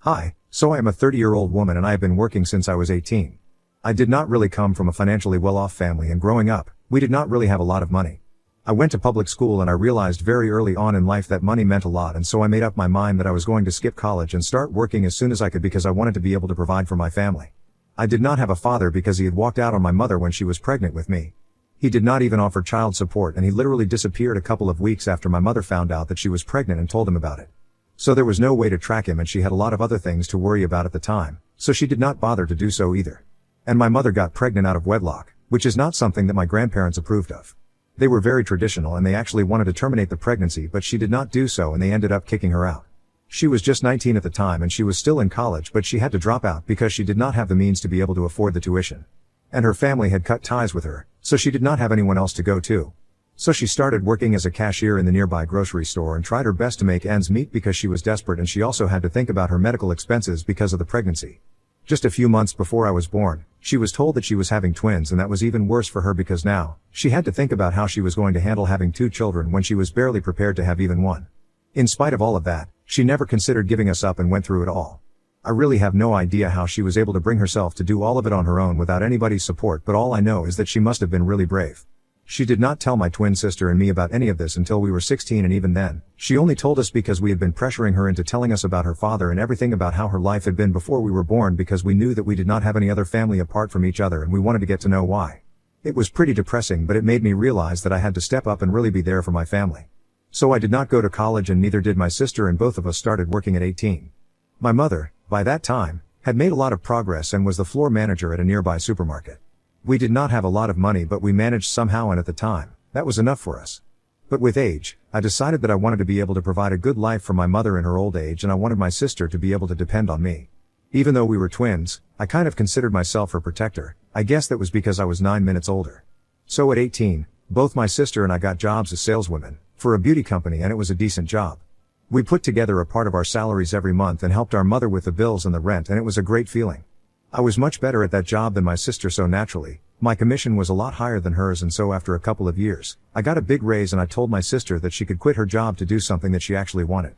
Hi, so I am a 30-year-old woman and I have been working since I was 18. I did not really come from a financially well-off family, and growing up, we did not really have a lot of money. I went to public school and I realized very early on in life that money meant a lot, and so I made up my mind that I was going to skip college and start working as soon as I could because I wanted to be able to provide for my family. I did not have a father because he had walked out on my mother when she was pregnant with me. He did not even offer child support, and he literally disappeared a couple of weeks after my mother found out that she was pregnant and told him about it. So there was no way to track him, and she had a lot of other things to worry about at the time, so she did not bother to do so either. And my mother got pregnant out of wedlock, which is not something that my grandparents approved of. They were very traditional and they actually wanted to terminate the pregnancy, but she did not do so and they ended up kicking her out. She was just 19 at the time and she was still in college, but she had to drop out because she did not have the means to be able to afford the tuition. And her family had cut ties with her, so she did not have anyone else to go to. So she started working as a cashier in the nearby grocery store and tried her best to make ends meet because she was desperate, and she also had to think about her medical expenses because of the pregnancy. Just a few months before I was born, she was told that she was having twins, and that was even worse for her because now, she had to think about how she was going to handle having 2 children when she was barely prepared to have even one. In spite of all of that, she never considered giving us up and went through it all. I really have no idea how she was able to bring herself to do all of it on her own without anybody's support, but all I know is that she must have been really brave. She did not tell my twin sister and me about any of this until we were 16, and even then, she only told us because we had been pressuring her into telling us about her father and everything about how her life had been before we were born, because we knew that we did not have any other family apart from each other and we wanted to get to know why. It was pretty depressing, but it made me realize that I had to step up and really be there for my family. So I did not go to college, and neither did my sister, and both of us started working at 18. My mother, by that time, had made a lot of progress and was the floor manager at a nearby supermarket. We did not have a lot of money, but we managed somehow, and at the time, that was enough for us. But with age, I decided that I wanted to be able to provide a good life for my mother in her old age, and I wanted my sister to be able to depend on me. Even though we were twins, I kind of considered myself her protector. I guess that was because I was 9 minutes older. So at 18, both my sister and I got jobs as saleswomen for a beauty company, and it was a decent job. We put together a part of our salaries every month and helped our mother with the bills and the rent, and it was a great feeling. I was much better at that job than my sister, so naturally, my commission was a lot higher than hers, and so after a couple of years, I got a big raise, and I told my sister that she could quit her job to do something that she actually wanted.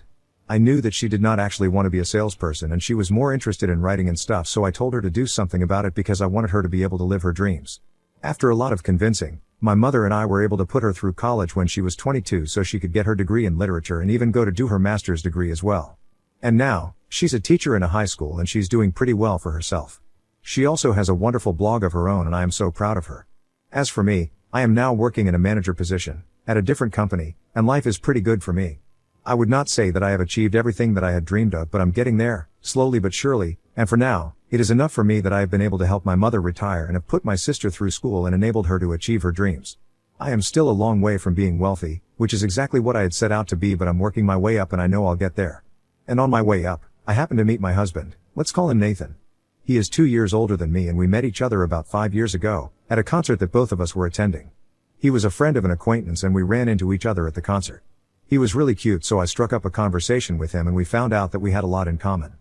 I knew that she did not actually want to be a salesperson and she was more interested in writing and stuff, so I told her to do something about it because I wanted her to be able to live her dreams. After a lot of convincing, my mother and I were able to put her through college when she was 22 so she could get her degree in literature and even go to do her master's degree as well. And now, she's a teacher in a high school and she's doing pretty well for herself. She also has a wonderful blog of her own and I am so proud of her. As for me, I am now working in a manager position, at a different company, and life is pretty good for me. I would not say that I have achieved everything that I had dreamed of, but I'm getting there, slowly but surely, and for now, it is enough for me that I have been able to help my mother retire and have put my sister through school and enabled her to achieve her dreams. I am still a long way from being wealthy, which is exactly what I had set out to be, but I'm working my way up and I know I'll get there. And on my way up, I happened to meet my husband. Let's call him Nathan. He is 2 years older than me and we met each other about 5 years ago, at a concert that both of us were attending. He was a friend of an acquaintance and we ran into each other at the concert. He was really cute, so I struck up a conversation with him and we found out that we had a lot in common.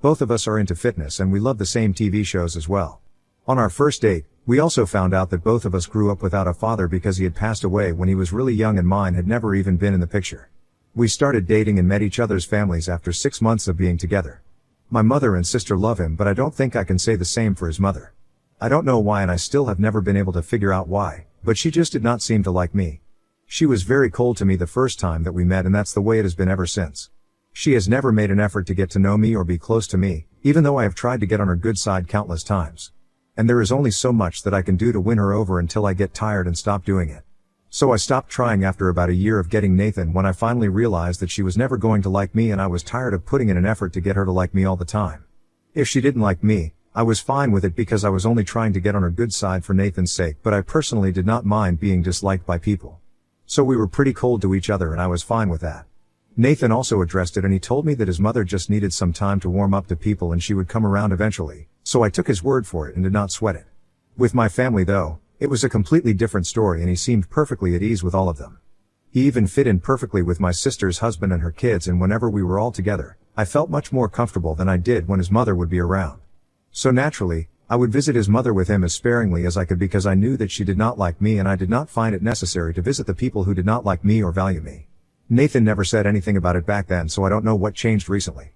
Both of us are into fitness and we love the same TV shows as well. On our first date, we also found out that both of us grew up without a father because he had passed away when he was really young and mine had never even been in the picture. We started dating and met each other's families after 6 months of being together. My mother and sister love him, but I don't think I can say the same for his mother. I don't know why and I still have never been able to figure out why, but she just did not seem to like me. She was very cold to me the first time that we met, and that's the way it has been ever since. She has never made an effort to get to know me or be close to me, even though I have tried to get on her good side countless times. And there is only so much that I can do to win her over until I get tired and stop doing it. So I stopped trying after about a year of getting Nathan when I finally realized that she was never going to like me and I was tired of putting in an effort to get her to like me all the time. If she didn't like me, I was fine with it because I was only trying to get on her good side for Nathan's sake, but I personally did not mind being disliked by people. So we were pretty cold to each other and I was fine with that. Nathan also addressed it and he told me that his mother just needed some time to warm up to people and she would come around eventually, so I took his word for it and did not sweat it. With my family though, it was a completely different story and he seemed perfectly at ease with all of them. He even fit in perfectly with my sister's husband and her kids, and whenever we were all together, I felt much more comfortable than I did when his mother would be around. So naturally, I would visit his mother with him as sparingly as I could because I knew that she did not like me and I did not find it necessary to visit the people who did not like me or value me. Nathan never said anything about it back then, so I don't know what changed recently.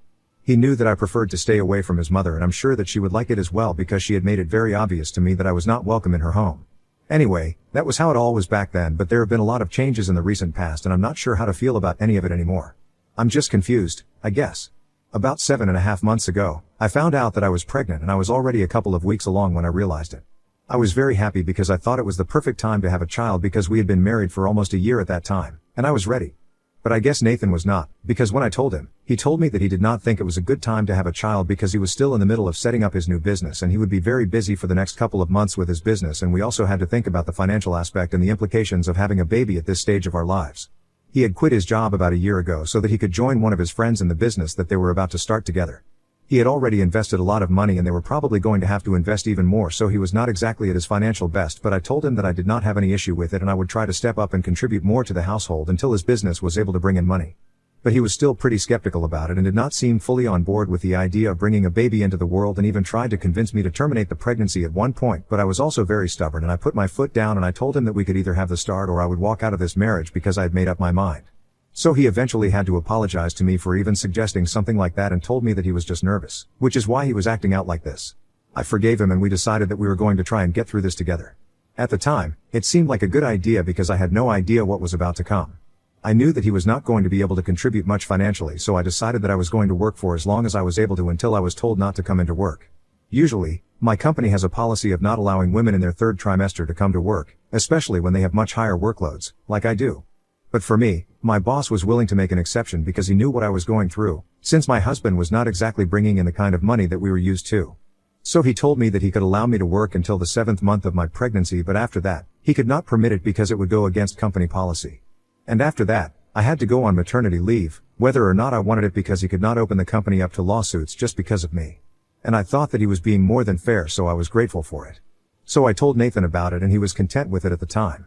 He knew that I preferred to stay away from his mother, and I'm sure that she would like it as well because she had made it very obvious to me that I was not welcome in her home. Anyway, that was how it all was back then, but there have been a lot of changes in the recent past and I'm not sure how to feel about any of it anymore. I'm just confused, I guess. About 7.5 months ago, I found out that I was pregnant and I was already a couple of weeks along when I realized it. I was very happy because I thought it was the perfect time to have a child because we had been married for almost a year at that time, and I was ready. But I guess Nathan was not, because when I told him, he told me that he did not think it was a good time to have a child because he was still in the middle of setting up his new business and he would be very busy for the next couple of months with his business, and we also had to think about the financial aspect and the implications of having a baby at this stage of our lives. He had quit his job about a year ago so that he could join one of his friends in the business that they were about to start together. He had already invested a lot of money and they were probably going to have to invest even more, so he was not exactly at his financial best, but I told him that I did not have any issue with it and I would try to step up and contribute more to the household until his business was able to bring in money. But he was still pretty skeptical about it and did not seem fully on board with the idea of bringing a baby into the world, and even tried to convince me to terminate the pregnancy at one point, but I was also very stubborn and I put my foot down and I told him that we could either have the start or I would walk out of this marriage because I had made up my mind. So he eventually had to apologize to me for even suggesting something like that and told me that he was just nervous, which is why he was acting out like this. I forgave him and we decided that we were going to try and get through this together. At the time, it seemed like a good idea because I had no idea what was about to come. I knew that he was not going to be able to contribute much financially, so I decided that I was going to work for as long as I was able to until I was told not to come into work. Usually, my company has a policy of not allowing women in their third trimester to come to work, especially when they have much higher workloads, like I do. But for me, my boss was willing to make an exception because he knew what I was going through, since my husband was not exactly bringing in the kind of money that we were used to. So he told me that he could allow me to work until the 7th month of my pregnancy, but after that, he could not permit it because it would go against company policy. And after that, I had to go on maternity leave, whether or not I wanted it, because he could not open the company up to lawsuits just because of me. And I thought that he was being more than fair, so I was grateful for it. So I told Nathan about it and he was content with it at the time.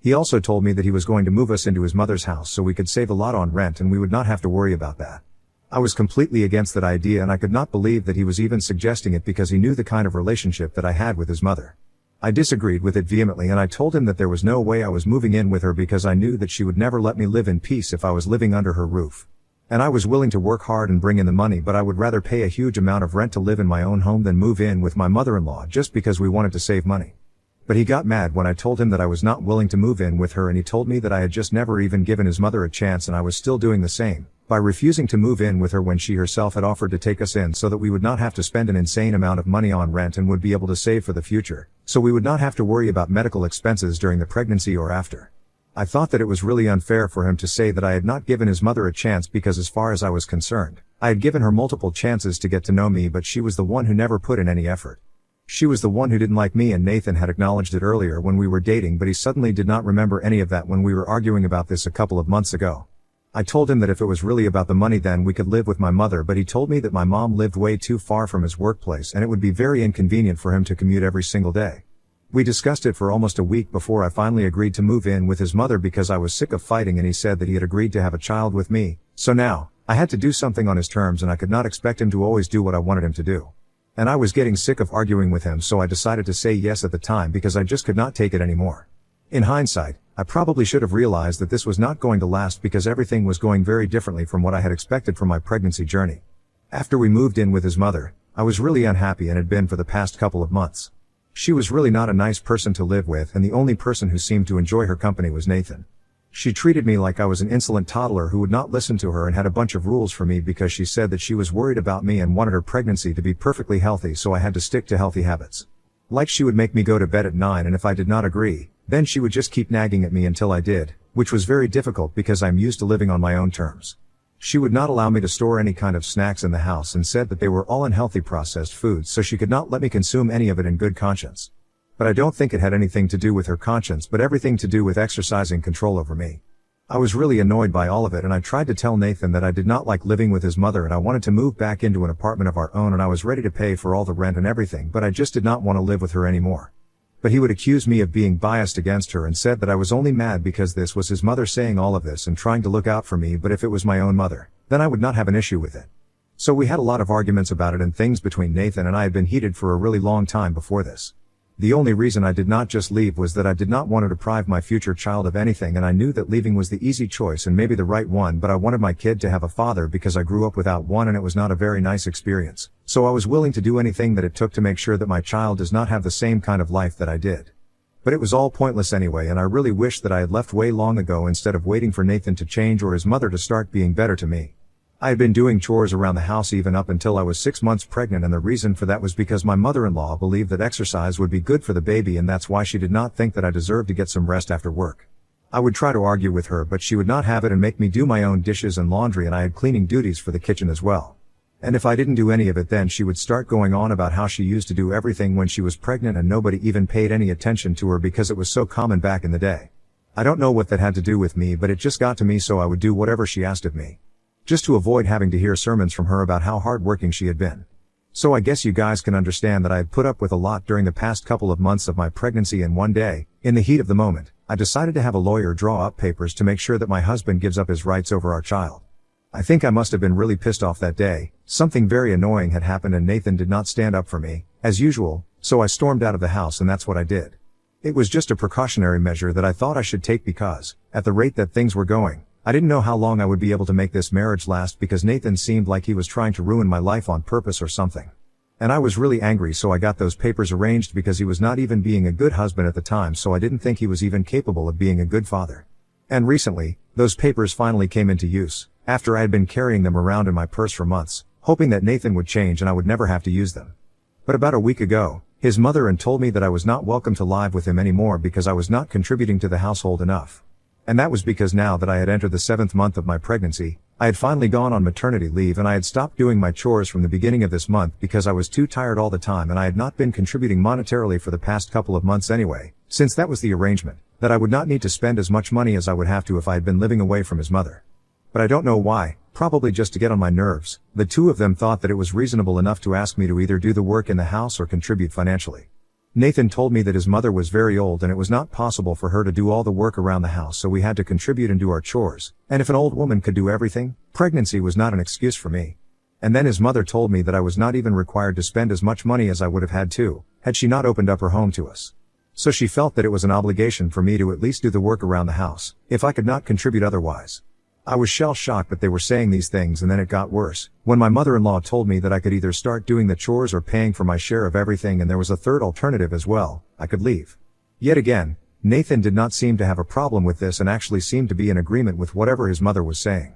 He also told me that he was going to move us into his mother's house so we could save a lot on rent and we would not have to worry about that. I was completely against that idea and I could not believe that he was even suggesting it because he knew the kind of relationship that I had with his mother. I disagreed with it vehemently and I told him that there was no way I was moving in with her because I knew that she would never let me live in peace if I was living under her roof. And I was willing to work hard and bring in the money, but I would rather pay a huge amount of rent to live in my own home than move in with my mother-in-law just because we wanted to save money. But he got mad when I told him that I was not willing to move in with her, and he told me that I had just never even given his mother a chance and I was still doing the same, by refusing to move in with her when she herself had offered to take us in so that we would not have to spend an insane amount of money on rent and would be able to save for the future, so we would not have to worry about medical expenses during the pregnancy or after. I thought that it was really unfair for him to say that I had not given his mother a chance because as far as I was concerned, I had given her multiple chances to get to know me, but she was the one who never put in any effort. She was the one who didn't like me, and Nathan had acknowledged it earlier when we were dating, but he suddenly did not remember any of that when we were arguing about this a couple of months ago. I told him that if it was really about the money then we could live with my mother, but he told me that my mom lived way too far from his workplace and it would be very inconvenient for him to commute every single day. We discussed it for almost a week before I finally agreed to move in with his mother because I was sick of fighting, and he said that he had agreed to have a child with me, so now, I had to do something on his terms and I could not expect him to always do what I wanted him to do. And I was getting sick of arguing with him, so I decided to say yes at the time because I just could not take it anymore. In hindsight, I probably should have realized that this was not going to last because everything was going very differently from what I had expected from my pregnancy journey. After we moved in with his mother, I was really unhappy and had been for the past couple of months. She was really not a nice person to live with, and the only person who seemed to enjoy her company was Nathan. She treated me like I was an insolent toddler who would not listen to her and had a bunch of rules for me because she said that she was worried about me and wanted her pregnancy to be perfectly healthy, so I had to stick to healthy habits. Like she would make me go to bed at 9, and if I did not agree, then she would just keep nagging at me until I did, which was very difficult because I'm used to living on my own terms. She would not allow me to store any kind of snacks in the house and said that they were all unhealthy processed foods, so she could not let me consume any of it in good conscience. But I don't think it had anything to do with her conscience, but everything to do with exercising control over me. I was really annoyed by all of it, and I tried to tell Nathan that I did not like living with his mother and I wanted to move back into an apartment of our own, and I was ready to pay for all the rent and everything, but I just did not want to live with her anymore. But he would accuse me of being biased against her and said that I was only mad because this was his mother saying all of this and trying to look out for me, but if it was my own mother, then I would not have an issue with it. So we had a lot of arguments about it, and things between Nathan and I had been heated for a really long time before this. The only reason I did not just leave was that I did not want to deprive my future child of anything, and I knew that leaving was the easy choice and maybe the right one, but I wanted my kid to have a father because I grew up without one and it was not a very nice experience. So I was willing to do anything that it took to make sure that my child does not have the same kind of life that I did. But it was all pointless anyway, and I really wish that I had left way long ago instead of waiting for Nathan to change or his mother to start being better to me. I had been doing chores around the house even up until I was 6 months pregnant, and the reason for that was because my mother-in-law believed that exercise would be good for the baby, and that's why she did not think that I deserved to get some rest after work. I would try to argue with her, but she would not have it and make me do my own dishes and laundry, and I had cleaning duties for the kitchen as well. And if I didn't do any of it, then she would start going on about how she used to do everything when she was pregnant and nobody even paid any attention to her because it was so common back in the day. I don't know what that had to do with me, but it just got to me, so I would do whatever she asked of me, just to avoid having to hear sermons from her about how hardworking she had been. So I guess you guys can understand that I had put up with a lot during the past couple of months of my pregnancy, and one day, in the heat of the moment, I decided to have a lawyer draw up papers to make sure that my husband gives up his rights over our child. I think I must have been really pissed off that day. Something very annoying had happened and Nathan did not stand up for me, as usual, so I stormed out of the house, and that's what I did. It was just a precautionary measure that I thought I should take because, at the rate that things were going, I didn't know how long I would be able to make this marriage last, because Nathan seemed like he was trying to ruin my life on purpose or something. And I was really angry, so I got those papers arranged because he was not even being a good husband at the time, so I didn't think he was even capable of being a good father. And recently, those papers finally came into use, after I had been carrying them around in my purse for months, hoping that Nathan would change and I would never have to use them. But about a week ago, his mother told me that I was not welcome to live with him anymore because I was not contributing to the household enough. And that was because now that I had entered the 7th month of my pregnancy, I had finally gone on maternity leave, and I had stopped doing my chores from the beginning of this month because I was too tired all the time, and I had not been contributing monetarily for the past couple of months anyway, since that was the arrangement, that I would not need to spend as much money as I would have to if I had been living away from his mother. But I don't know why, probably just to get on my nerves, the two of them thought that it was reasonable enough to ask me to either do the work in the house or contribute financially. Nathan told me that his mother was very old and it was not possible for her to do all the work around the house, so we had to contribute and do our chores, and if an old woman could do everything, pregnancy was not an excuse for me. And then his mother told me that I was not even required to spend as much money as I would have had to, had she not opened up her home to us. So she felt that it was an obligation for me to at least do the work around the house, if I could not contribute otherwise. I was shell-shocked that they were saying these things, and then it got worse, when my mother-in-law told me that I could either start doing the chores or paying for my share of everything, and there was a third alternative as well: I could leave. Yet again, Nathan did not seem to have a problem with this and actually seemed to be in agreement with whatever his mother was saying.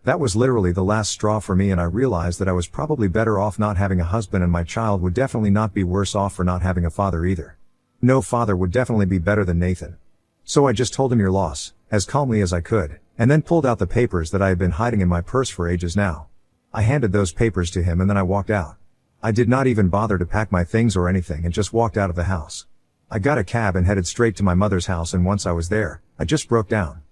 That was literally the last straw for me, and I realized that I was probably better off not having a husband, and my child would definitely not be worse off for not having a father either. No father would definitely be better than Nathan. So I just told him your loss, as calmly as I could, and then pulled out the papers that I had been hiding in my purse for ages now. I handed those papers to him and then I walked out. I did not even bother to pack my things or anything and just walked out of the house. I got a cab and headed straight to my mother's house, and once I was there, I just broke down.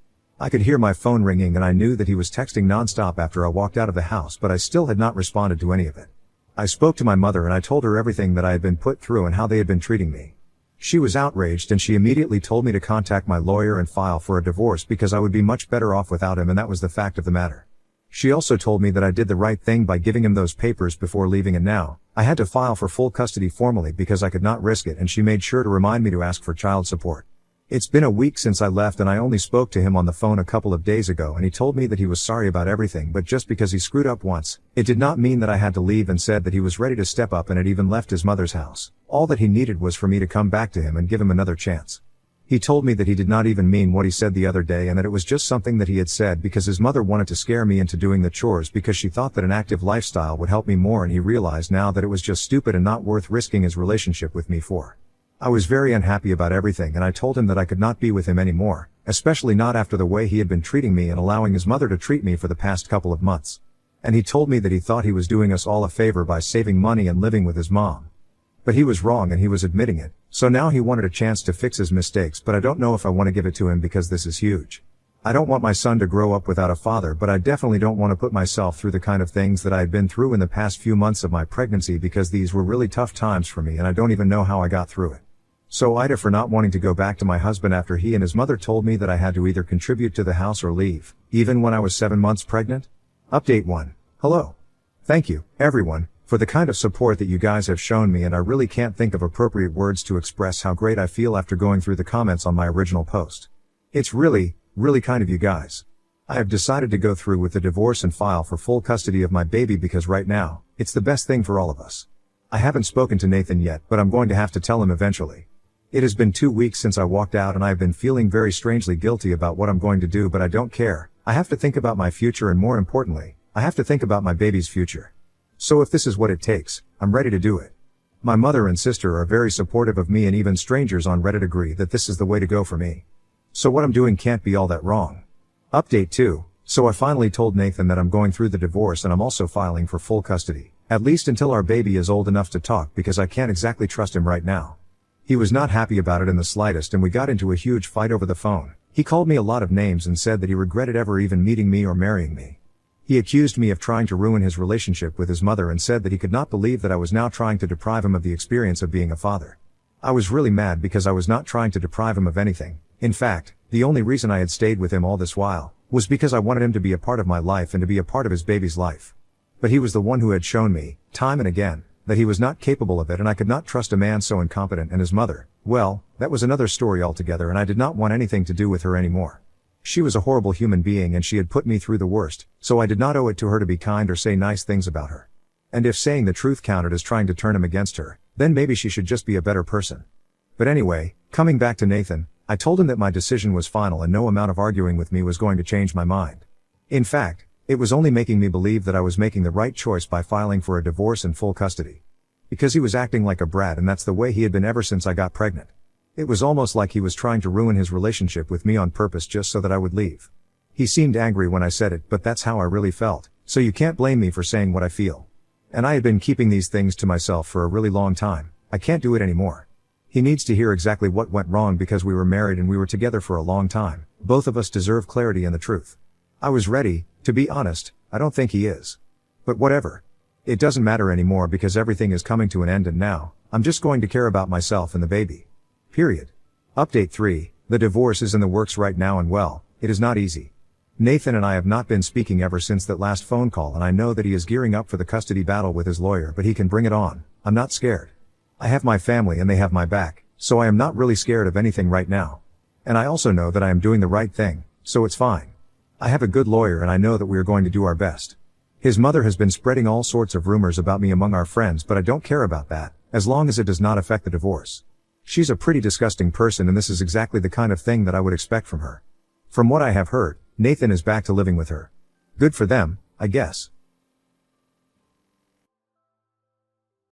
I could hear my phone ringing and I knew that he was texting nonstop after I walked out of the house, but I still had not responded to any of it. I spoke to my mother and I told her everything that I had been put through and how they had been treating me. She was outraged and she immediately told me to contact my lawyer and file for a divorce because I would be much better off without him, and that was the fact of the matter. She also told me that I did the right thing by giving him those papers before leaving, and now I had to file for full custody formally because I could not risk it, and she made sure to remind me to ask for child support. It's been a week since I left and I only spoke to him on the phone a couple of days ago, and he told me that he was sorry about everything, but just because he screwed up once, it did not mean that I had to leave, and said that he was ready to step up and had even left his mother's house. All that he needed was for me to come back to him and give him another chance. He told me that he did not even mean what he said the other day, and that it was just something that he had said because his mother wanted to scare me into doing the chores because she thought that an active lifestyle would help me more, and he realized now that it was just stupid and not worth risking his relationship with me for. I was very unhappy about everything, and I told him that I could not be with him anymore, especially not after the way he had been treating me and allowing his mother to treat me for the past couple of months. And he told me that he thought he was doing us all a favor by saving money and living with his mom. But he was wrong and he was admitting it, so now he wanted a chance to fix his mistakes, but I don't know if I want to give it to him because this is huge. I don't want my son to grow up without a father, but I definitely don't want to put myself through the kind of things that I had been through in the past few months of my pregnancy, because these were really tough times for me and I don't even know how I got through it. So Ida for not wanting to go back to my husband after he and his mother told me that I had to either contribute to the house or leave, even when I was 7 months pregnant? Update 1. Hello. Thank you, everyone, for the kind of support that you guys have shown me, and I really can't think of appropriate words to express how great I feel after going through the comments on my original post. It's really, really kind of you guys. I have decided to go through with the divorce and file for full custody of my baby because right now, it's the best thing for all of us. I haven't spoken to Nathan yet, but I'm going to have to tell him eventually. It has been 2 weeks since I walked out and I have been feeling very strangely guilty about what I'm going to do, but I don't care. I have to think about my future, and more importantly, I have to think about my baby's future. So if this is what it takes, I'm ready to do it. My mother and sister are very supportive of me, and even strangers on Reddit agree that this is the way to go for me. So what I'm doing can't be all that wrong. Update 2. So I finally told Nathan that I'm going through the divorce and I'm also filing for full custody, at least until our baby is old enough to talk, because I can't exactly trust him right now. He was not happy about it in the slightest, and we got into a huge fight over the phone. He called me a lot of names and said that he regretted ever even meeting me or marrying me. He accused me of trying to ruin his relationship with his mother and said that he could not believe that I was now trying to deprive him of the experience of being a father. I was really mad because I was not trying to deprive him of anything. In fact, the only reason I had stayed with him all this while was because I wanted him to be a part of my life and to be a part of his baby's life. But he was the one who had shown me, time and again, that he was not capable of it, and I could not trust a man so incompetent. And his mother, well, that was another story altogether, and I did not want anything to do with her anymore. She was a horrible human being and she had put me through the worst, so I did not owe it to her to be kind or say nice things about her. And if saying the truth counted as trying to turn him against her, then maybe she should just be a better person. But anyway, coming back to Nathan, I told him that my decision was final and no amount of arguing with me was going to change my mind. In fact, it was only making me believe that I was making the right choice by filing for a divorce and full custody. Because he was acting like a brat, and that's the way he had been ever since I got pregnant. It was almost like he was trying to ruin his relationship with me on purpose just so that I would leave. He seemed angry when I said it, but that's how I really felt, so you can't blame me for saying what I feel. And I had been keeping these things to myself for a really long time. I can't do it anymore. He needs to hear exactly what went wrong because we were married and we were together for a long time. Both of us deserve clarity and the truth. I was ready, to be honest. I don't think he is. But whatever. It doesn't matter anymore because everything is coming to an end, and now, I'm just going to care about myself and the baby. Period. Update 3. The divorce is in the works right now, and well, it is not easy. Nathan and I have not been speaking ever since that last phone call, and I know that he is gearing up for the custody battle with his lawyer, but he can bring it on. I'm not scared. I have my family and they have my back, so I am not really scared of anything right now. And I also know that I am doing the right thing, so it's fine. I have a good lawyer and I know that we are going to do our best. His mother has been spreading all sorts of rumors about me among our friends, but I don't care about that, as long as it does not affect the divorce. She's a pretty disgusting person, and this is exactly the kind of thing that I would expect from her. From what I have heard, Nathan is back to living with her. Good for them, I guess.